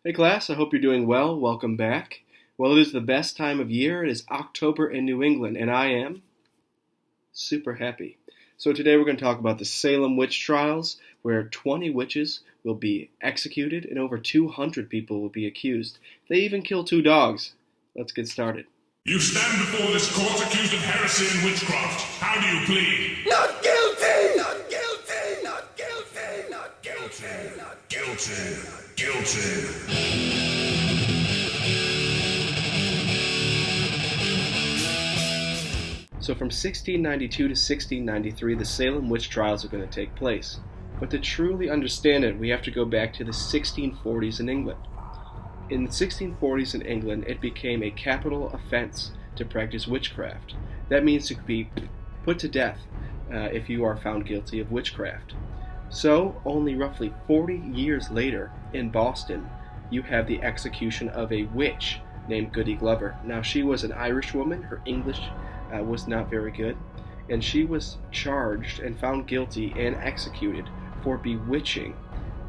Hey class, I hope you're doing well. Welcome back. Well, it is the best time of year. It is October in New England, and I am super happy. So today we're going to talk about the Salem witch trials, where 20 witches will be executed and over 200 people will be accused. They even kill 2 dogs. Let's get started. You stand before this court accused of heresy and witchcraft. How do you plead? Not guilty! Not guilty! Not guilty! Not guilty! Not Guilty. Guilty. So from 1692 to 1693, the Salem witch trials are going to take place. But to truly understand it, we have to go back to the 1640s in England. In the 1640s in England, it became a capital offense to practice witchcraft. That means you could be put to death if you are found guilty of witchcraft. So, only roughly 40 years later, in Boston, you have the execution of a witch named Goody Glover. Now, she was an Irish woman. Her English was not very good, and she was charged and found guilty and executed for bewitching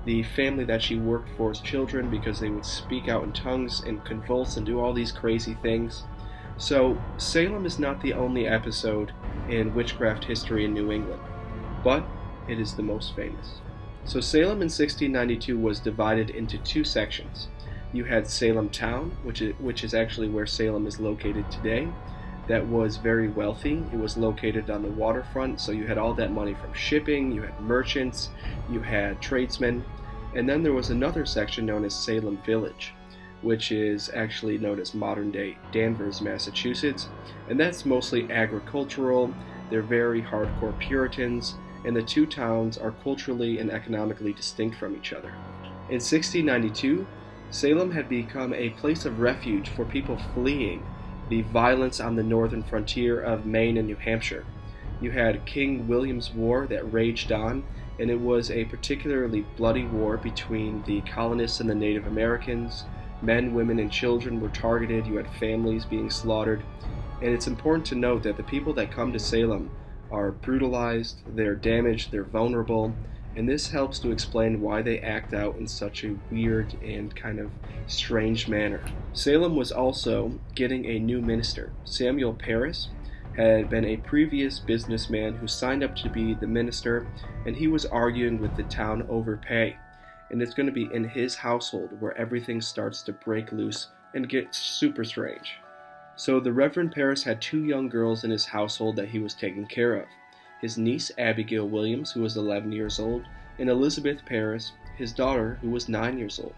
the family that she worked for's children because they would speak out in tongues and convulse and do all these crazy things. So, Salem is not the only episode in witchcraft history in New England, but it is the most famous. So Salem in 1692 was divided into 2 sections. You had Salem Town, which is actually where Salem is located today. That was very wealthy. It was located on the waterfront, so you had all that money from shipping, you had merchants, you had tradesmen. And then there was another section known as Salem Village, which is actually known as modern-day Danvers, Massachusetts. And that's mostly agricultural. They're very hardcore Puritans, and the 2 towns are culturally and economically distinct from each other. In 1692, Salem had become a place of refuge for people fleeing the violence on the northern frontier of Maine and New Hampshire. You had King William's War that raged on, and it was a particularly bloody war between the colonists and the Native Americans. Men, women, and children were targeted. You had families being slaughtered. And it's important to note that the people that come to Salem are brutalized, they're damaged, they're vulnerable, and this helps to explain why they act out in such a weird and kind of strange manner. Salem was also getting a new minister. Samuel Parris had been a previous businessman who signed up to be the minister, and he was arguing with the town over pay. And it's going to be in his household where everything starts to break loose and get super strange. So the Reverend Parris had 2 young girls in his household that he was taking care of. His niece Abigail Williams, who was 11 years old, and Elizabeth Parris, his daughter, who was 9 years old.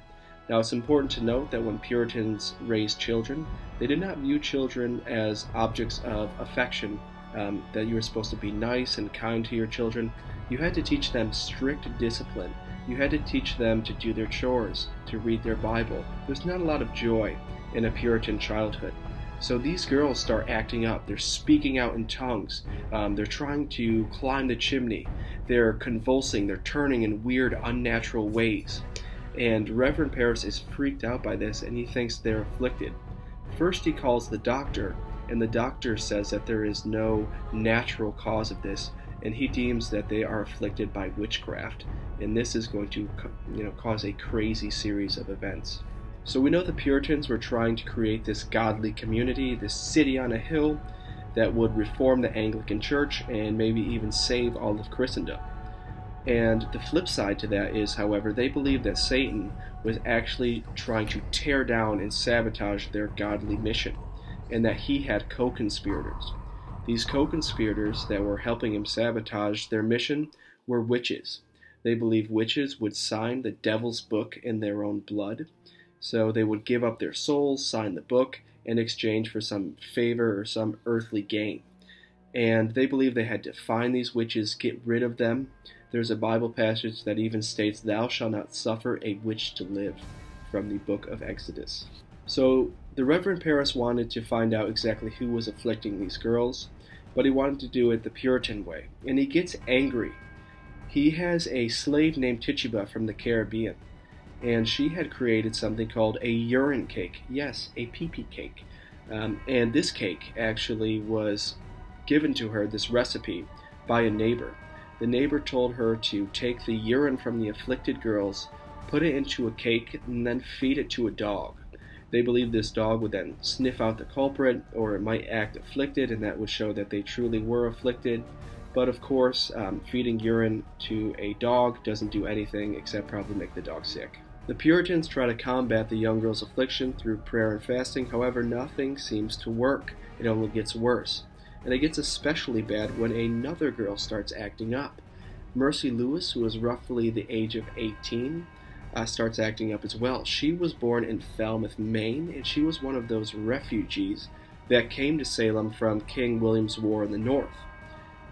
Now it's important to note that when Puritans raised children, they did not view children as objects of affection, that you were supposed to be nice and kind to your children. You had to teach them strict discipline. You had to teach them to do their chores, to read their Bible. There's not a lot of joy in a Puritan childhood. So these girls start acting up. They're speaking out in tongues. They're trying to climb the chimney. They're convulsing. They're turning in weird, unnatural ways. And Reverend Parris is freaked out by this, and he thinks they're afflicted. First he calls the doctor, and the doctor says that there is no natural cause of this, and he deems that they are afflicted by witchcraft. And this is going to cause a crazy series of events. So we know the Puritans were trying to create this godly community, this city on a hill that would reform the Anglican Church and maybe even save all of Christendom. And the flip side to that is, however, they believed that Satan was actually trying to tear down and sabotage their godly mission, and that he had co-conspirators. These co-conspirators that were helping him sabotage their mission were witches. They believed witches would sign the devil's book in their own blood. So they would give up their souls, sign the book, in exchange for some favor or some earthly gain. And they believed they had to find these witches, get rid of them. There's a Bible passage that even states, "Thou shalt not suffer a witch to live," from the book of Exodus. So the Reverend Parris wanted to find out exactly who was afflicting these girls, but he wanted to do it the Puritan way. And he gets angry. He has a slave named Tituba from the Caribbean, and she had created something called a urine cake. Yes, a pee-pee cake. And this cake actually was given to her, this recipe, by a neighbor. The neighbor told her to take the urine from the afflicted girls put it into a cake, and then feed it to a dog. They believed this dog would then sniff out the culprit, or it might act afflicted, and that would show that they truly were afflicted. But of course, feeding urine to a dog doesn't do anything except probably make the dog sick. The Puritans try to combat the young girl's affliction through prayer and fasting. However, nothing seems to work. It only gets worse. And it gets especially bad when another girl starts acting up. Mercy Lewis, who was roughly the age of 18, starts acting up as well. She was born in Falmouth, Maine, and she was one of those refugees that came to Salem from King William's War in the north.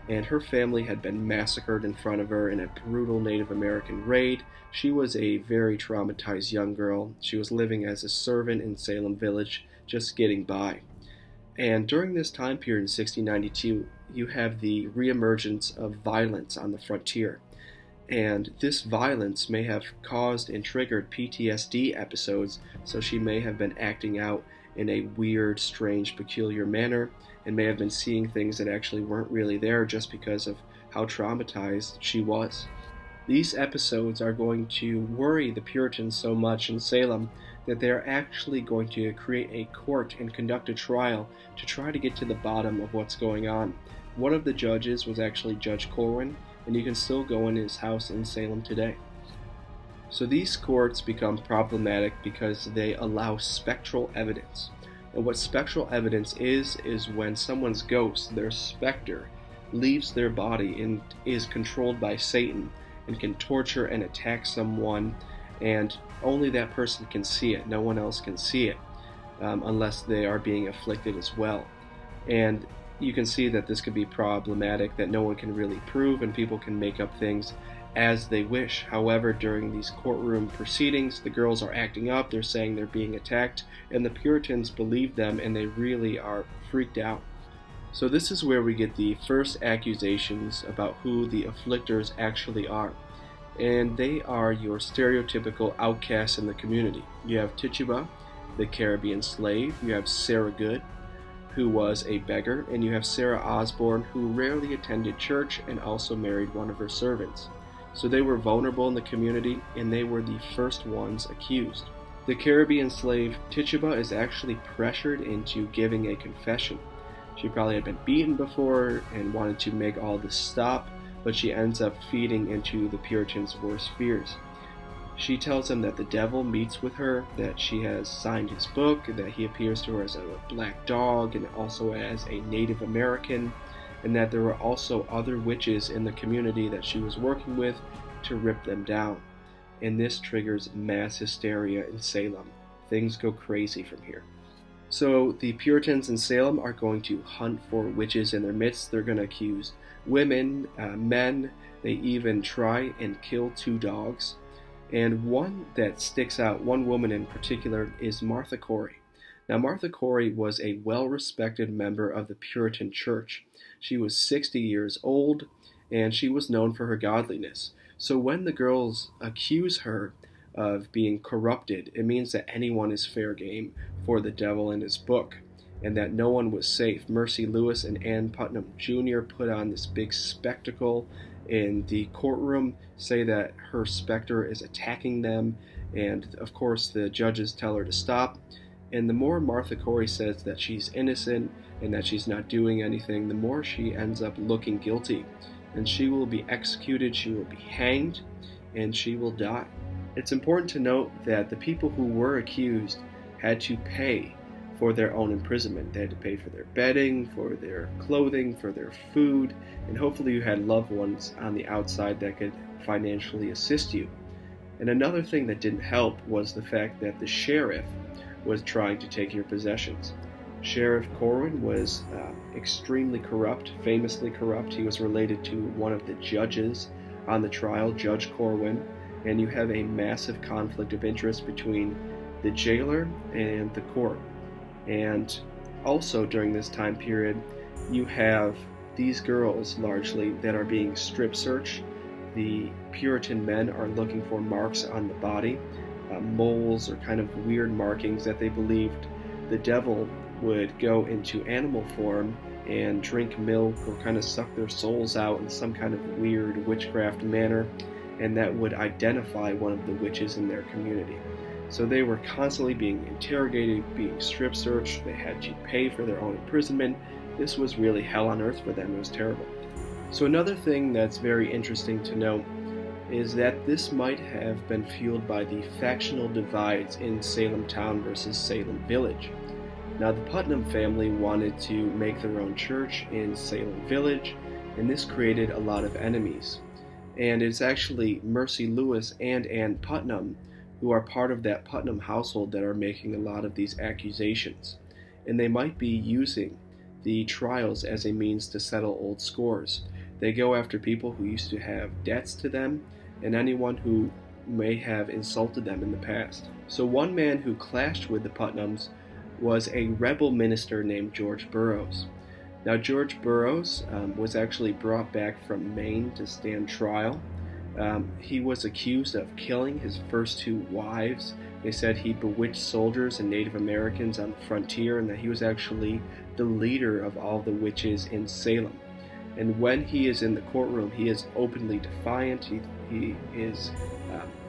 And her family had been massacred in front of her in a brutal Native American raid. She was a very traumatized young girl. She was living as a servant in Salem Village, just getting by. And during this time period in 1692, you have the reemergence of violence on the frontier. And this violence may have caused and triggered PTSD episodes, so she may have been acting out in a weird, strange, peculiar manner, and may have been seeing things that actually weren't really there just because of how traumatized she was. These episodes are going to worry the Puritans so much in Salem that they're actually going to create a court and conduct a trial to try to get to the bottom of what's going on. One of the judges was actually Judge Corwin, and you can still go in his house in Salem today. So these courts become problematic because they allow spectral evidence. And what spectral evidence is when someone's ghost, their specter, leaves their body and is controlled by Satan and can torture and attack someone, and only that person can see it. No one else can see it unless they are being afflicted as well. And you can see that this could be problematic, that no one can really prove, and people can make up things as they wish. However, during these courtroom proceedings, the girls are acting up, they're saying they're being attacked, and the Puritans believe them, and they really are freaked out. So this is where we get the first accusations about who the afflictors actually are. And they are your stereotypical outcasts in the community. You have Tituba, the Caribbean slave, you have Sarah Good, who was a beggar, and you have Sarah Osborne, who rarely attended church and also married one of her servants. So they were vulnerable in the community, and they were the first ones accused. The Caribbean slave Tituba is actually pressured into giving a confession. She probably had been beaten before and wanted to make all this stop, but she ends up feeding into the Puritans' worst fears. She tells him that the devil meets with her, that she has signed his book, that he appears to her as a black dog and also as a Native American, and that there were also other witches in the community that she was working with to rip them down. And this triggers mass hysteria in Salem. Things go crazy from here. So the Puritans in Salem are going to hunt for witches in their midst. They're going to accuse women, men. They even try and kill 2 dogs. And one that sticks out, one woman in particular, is Martha Corey. Now, Martha Corey was a well-respected member of the Puritan Church. She was 60 years old, and she was known for her godliness. So when the girls accuse her of being corrupted, it means that anyone is fair game for the devil and his book, and that no one was safe. Mercy Lewis and Ann Putnam Jr. put on this big spectacle in the courtroom, say that her specter is attacking them, and of course the judges tell her to stop. And the more Martha Corey says that she's innocent and that she's not doing anything, the more she ends up looking guilty. And she will be executed, she will be hanged, and she will die. It's important to note that the people who were accused had to pay for their own imprisonment. They had to pay for their bedding, for their clothing, for their food, and hopefully you had loved ones on the outside that could financially assist you. And another thing that didn't help was the fact that the sheriff was trying to take your possessions. Sheriff Corwin was extremely corrupt, famously corrupt. He was related to one of the judges on the trial, Judge Corwin, and you have a massive conflict of interest between the jailer and the court. And also during this time period, you have these girls largely that are being strip searched. The Puritan men are looking for marks on the body, moles or kind of weird markings that they believed the devil would go into animal form and drink milk or kind of suck their souls out in some kind of weird witchcraft manner. and that would identify one of the witches in their community. So they were constantly being interrogated, being strip searched, they had to pay for their own imprisonment. This was really hell on earth for them. It was terrible. So another thing that's very interesting to note is that this might have been fueled by the factional divides in Salem town versus Salem village. Now, the Putnam family wanted to make their own church in Salem village, and this created a lot of enemies. And it's actually Mercy Lewis and Ann Putnam who are part of that Putnam household that are making a lot of these accusations. And they might be using the trials as a means to settle old scores. They go after people who used to have debts to them and anyone who may have insulted them in the past. So one man who clashed with the Putnams was a rebel minister named George Burroughs. Now, George Burroughs was actually brought back from Maine to stand trial. He was accused of killing his first two wives. They said he bewitched soldiers and Native Americans on the frontier, and that he was actually the leader of all the witches in Salem. And when he is in the courtroom, he is openly defiant. He is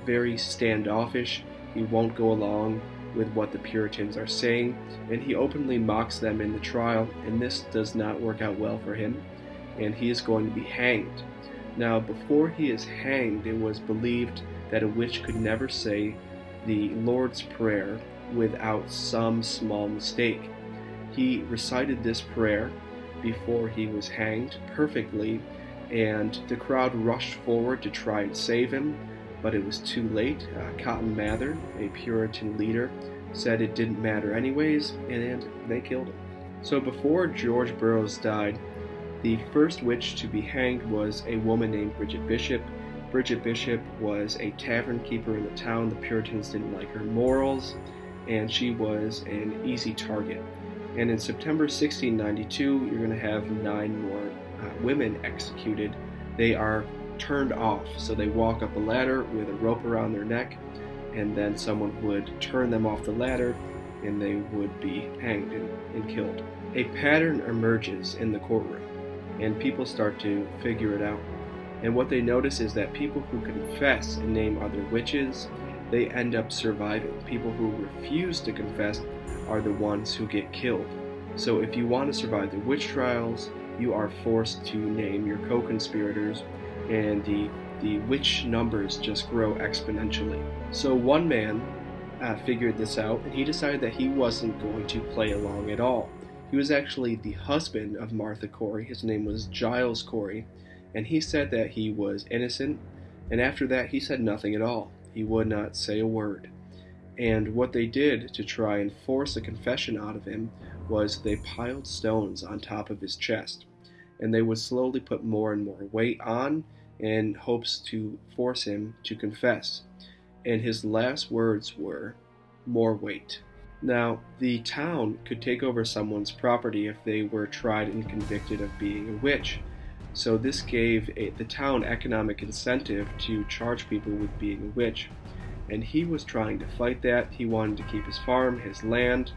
very standoffish. He won't go along with what the Puritans are saying, and he openly mocks them in the trial, and this does not work out well for him, and he is going to be hanged. Now, before he is hanged, it was believed that a witch could never say the Lord's Prayer without some small mistake. He recited this prayer before he was hanged perfectly, and the crowd rushed forward to try and save him, but it was too late. Cotton Mather, a Puritan leader, said it didn't matter anyways, and they killed him. So before George Burroughs died, the first witch to be hanged was a woman named Bridget Bishop. Bridget Bishop was a tavern keeper in the town. The Puritans didn't like her morals, and she was an easy target. And in September 1692, you're going to have 9 more women executed. They are turned off, so they walk up a ladder with a rope around their neck, and then someone would turn them off the ladder, and they would be hanged and killed. A pattern emerges in the courtroom, and people start to figure it out. And what they notice is that people who confess and name other witches, they end up surviving. People who refuse to confess are the ones who get killed. So if you want to survive the witch trials, you are forced to name your co-conspirators, and the witch numbers just grow exponentially. So one man figured this out, and he decided that he wasn't going to play along at all. He was actually the husband of Martha Corey. His name was Giles Corey, and he said that he was innocent, and after that he said nothing at all. He would not say a word. And what they did to try and force a confession out of him was they piled stones on top of his chest, and they would slowly put more and more weight on in hopes to force him to confess. And his last words were, "More weight." Now, the town could take over someone's property if they were tried and convicted of being a witch. So this gave the town economic incentive to charge people with being a witch. And he was trying to fight that. He wanted to keep his farm, his land,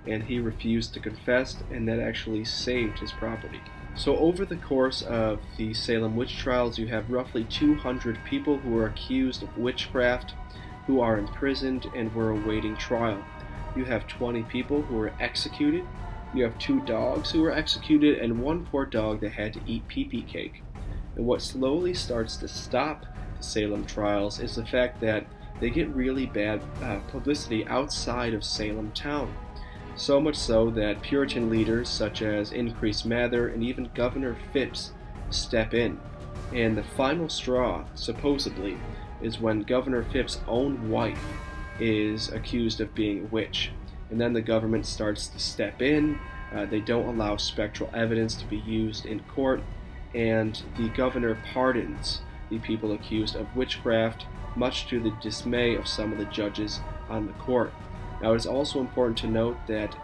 and he refused to confess, and that actually saved his property. So over the course of the Salem witch trials, you have roughly 200 people who are accused of witchcraft, who are imprisoned and were awaiting trial. You have 20 people who were executed. You have 2 dogs who were executed, and 1 poor dog that had to eat pee-pee cake. And what slowly starts to stop the Salem trials is the fact that they get really bad publicity outside of Salem town. So much so that Puritan leaders such as Increase Mather and even Governor Phipps step in. And the final straw, supposedly, is when Governor Phipps' own wife is accused of being a witch. And then the government starts to step in. They don't allow spectral evidence to be used in court, and the governor pardons the people accused of witchcraft, much to the dismay of some of the judges on the court. Now, it's also important to note that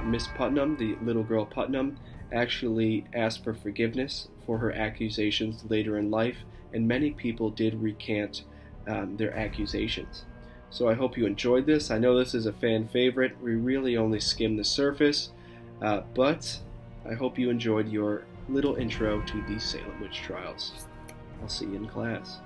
Miss Putnam, the little girl Putnam, actually asked for forgiveness for her accusations later in life, and many people did recant their accusations. So I hope you enjoyed this. I know this is a fan favorite. We really only skimmed the surface, but I hope you enjoyed your little intro to the Salem witch trials. I'll see you in class.